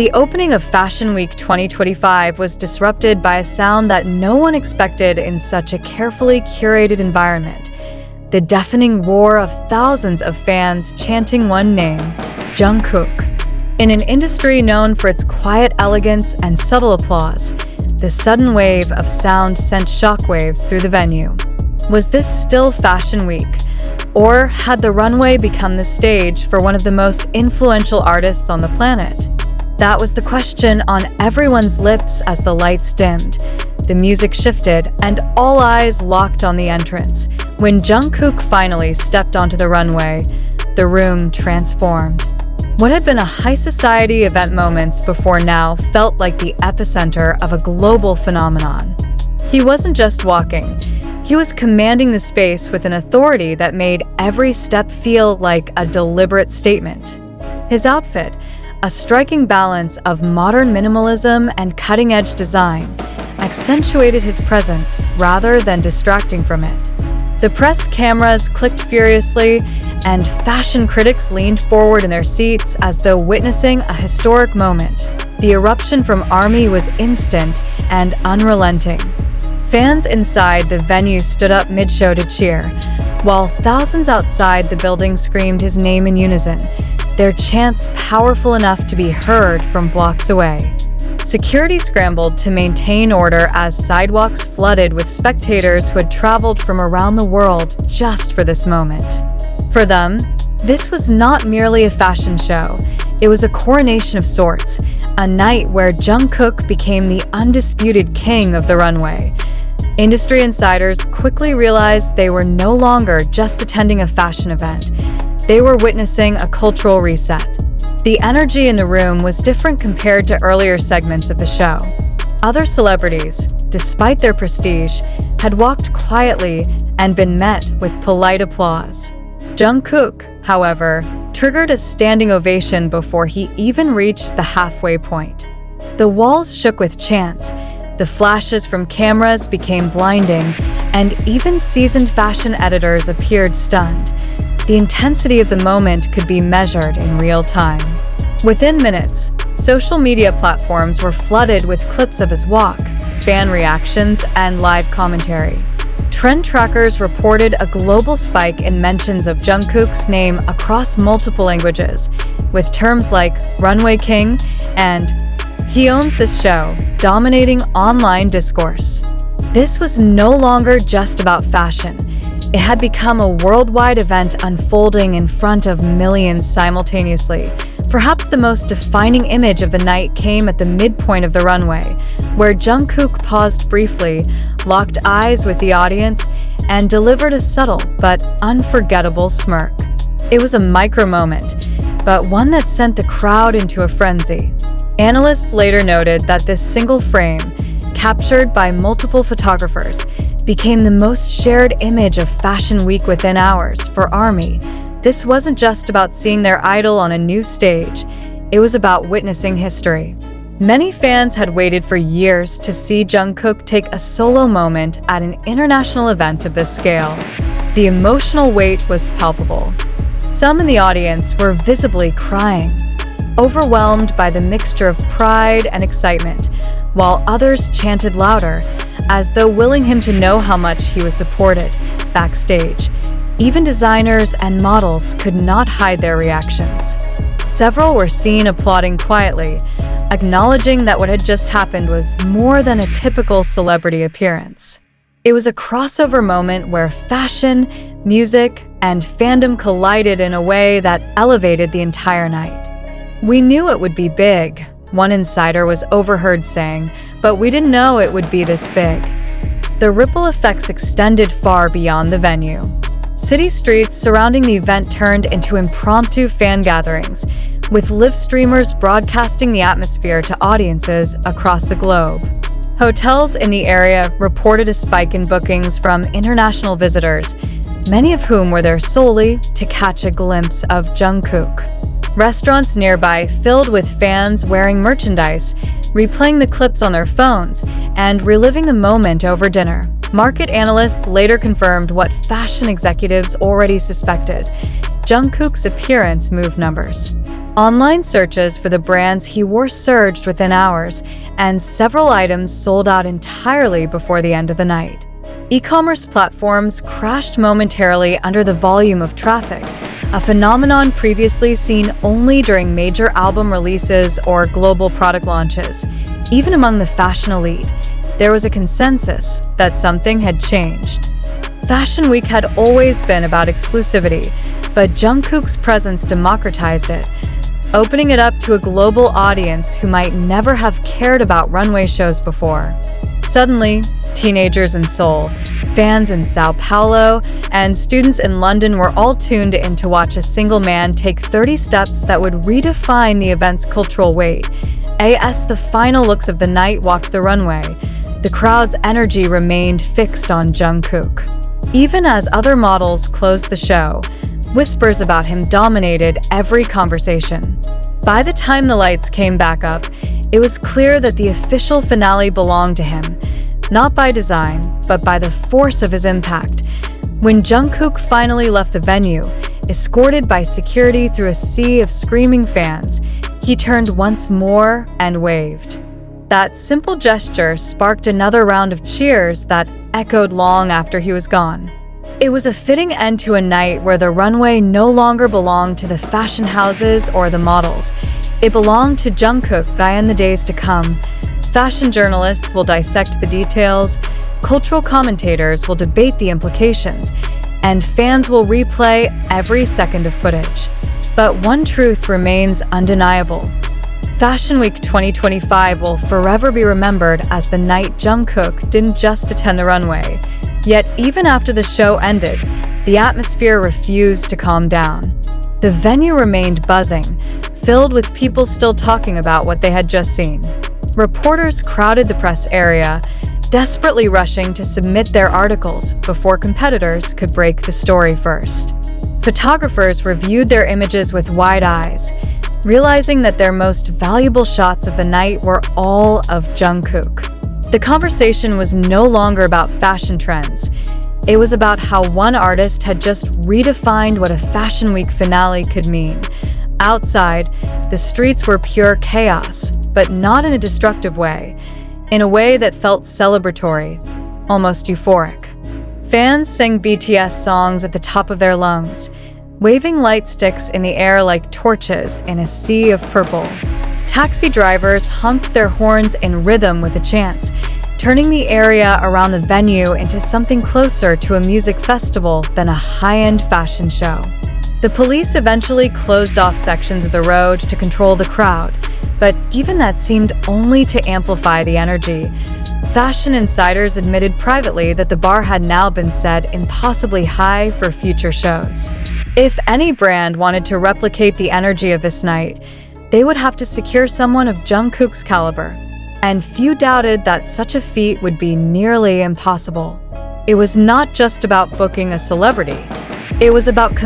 The opening of Fashion Week 2025 was disrupted by a sound that no one expected in such a carefully curated environment: the deafening roar of thousands of fans chanting one name, Jungkook. In an industry known for its quiet elegance and subtle applause, the sudden wave of sound sent shockwaves through the venue. Was this still Fashion Week? Or had the runway become the stage for one of the most influential artists on the planet? That was the question on everyone's lips as the lights dimmed, the music shifted, and all eyes locked on the entrance. When Jungkook finally stepped onto the runway, the room transformed. What had been a high society event moments before now felt like the epicenter of a global phenomenon. He wasn't just walking. He was commanding the space with an authority that made every step feel like a deliberate statement. His outfit, a striking balance of modern minimalism and cutting-edge design, accentuated his presence rather than distracting from it. The press cameras clicked furiously, and fashion critics leaned forward in their seats as though witnessing a historic moment. The eruption from ARMY was instant and unrelenting. Fans inside the venue stood up mid-show to cheer, while thousands outside the building screamed his name in unison, their chants powerful enough to be heard from blocks away. Security scrambled to maintain order as sidewalks flooded with spectators who had traveled from around the world just for this moment. For them, this was not merely a fashion show. It was a coronation of sorts, a night where Jungkook became the undisputed king of the runway. Industry insiders quickly realized they were no longer just attending a fashion event. They were witnessing a cultural reset. The energy in the room was different compared to earlier segments of the show. Other celebrities, despite their prestige, had walked quietly and been met with polite applause. Jungkook, however, triggered a standing ovation before he even reached the halfway point. The walls shook with chants, the flashes from cameras became blinding, and even seasoned fashion editors appeared stunned. The intensity of the moment could be measured in real time. Within minutes, social media platforms were flooded with clips of his walk, fan reactions, and live commentary. Trend trackers reported a global spike in mentions of Jungkook's name across multiple languages, with terms like "Runway King" and "He owns this show" dominating online discourse. This was no longer just about fashion. It had become a worldwide event unfolding in front of millions simultaneously. Perhaps the most defining image of the night came at the midpoint of the runway, where Jungkook paused briefly, locked eyes with the audience, and delivered a subtle but unforgettable smirk. It was a micro moment, but one that sent the crowd into a frenzy. Analysts later noted that this single frame, captured by multiple photographers, became the most shared image of Fashion Week within hours for ARMY. This wasn't just about seeing their idol on a new stage, it was about witnessing history. Many fans had waited for years to see Jungkook take a solo moment at an international event of this scale. The emotional weight was palpable. Some in the audience were visibly crying, overwhelmed by the mixture of pride and excitement, while others chanted louder, as though willing him to know how much he was supported. Backstage, even designers and models could not hide their reactions. Several were seen applauding quietly, acknowledging that what had just happened was more than a typical celebrity appearance. It was a crossover moment where fashion, music, and fandom collided in a way that elevated the entire night. "We knew it would be big," one insider was overheard saying, "but we didn't know it would be this big." The ripple effects extended far beyond the venue. City streets surrounding the event turned into impromptu fan gatherings, with live streamers broadcasting the atmosphere to audiences across the globe. Hotels in the area reported a spike in bookings from international visitors, many of whom were there solely to catch a glimpse of Jungkook. Restaurants nearby filled with fans wearing merchandise, replaying the clips on their phones, and reliving the moment over dinner. Market analysts later confirmed what fashion executives already suspected. Jungkook's appearance moved numbers. Online searches for the brands he wore surged within hours, and several items sold out entirely before the end of the night. E-commerce platforms crashed momentarily under the volume of traffic, a phenomenon previously seen only during major album releases or global product launches. Even among the fashion elite, there was a consensus that something had changed. Fashion Week had always been about exclusivity, but Jungkook's presence democratized it, opening it up to a global audience who might never have cared about runway shows before. Suddenly, teenagers in Seoul, fans in Sao Paulo, and students in London were all tuned in to watch a single man take 30 steps that would redefine the event's cultural weight. As the final looks of the night walked the runway, the crowd's energy remained fixed on Jungkook. Even as other models closed the show, whispers about him dominated every conversation. By the time the lights came back up, it was clear that the official finale belonged to him, not by design, but by the force of his impact. When Jungkook finally left the venue, escorted by security through a sea of screaming fans, he turned once more and waved. That simple gesture sparked another round of cheers that echoed long after he was gone. It was a fitting end to a night where the runway no longer belonged to the fashion houses or the models. It belonged to Jungkook. In the days to come, fashion journalists will dissect the details, cultural commentators will debate the implications, and fans will replay every second of footage. But one truth remains undeniable. Fashion Week 2025 will forever be remembered as the night Jungkook didn't just attend the runway. Yet even after the show ended, the atmosphere refused to calm down. The venue remained buzzing, filled with people still talking about what they had just seen. Reporters crowded the press area, desperately rushing to submit their articles before competitors could break the story first. Photographers reviewed their images with wide eyes, realizing that their most valuable shots of the night were all of Jungkook. The conversation was no longer about fashion trends. It was about how one artist had just redefined what a Fashion Week finale could mean. Outside, the streets were pure chaos, but not in a destructive way, in a way that felt celebratory, almost euphoric. Fans sang BTS songs at the top of their lungs, waving light sticks in the air like torches in a sea of purple. Taxi drivers honked their horns in rhythm with the chants, turning the area around the venue into something closer to a music festival than a high-end fashion show. The police eventually closed off sections of the road to control the crowd, but even that seemed only to amplify the energy. Fashion insiders admitted privately that the bar had now been set impossibly high for future shows. If any brand wanted to replicate the energy of this night, they would have to secure someone of Jungkook's caliber. And few doubted that such a feat would be nearly impossible. It was not just about booking a celebrity. It was about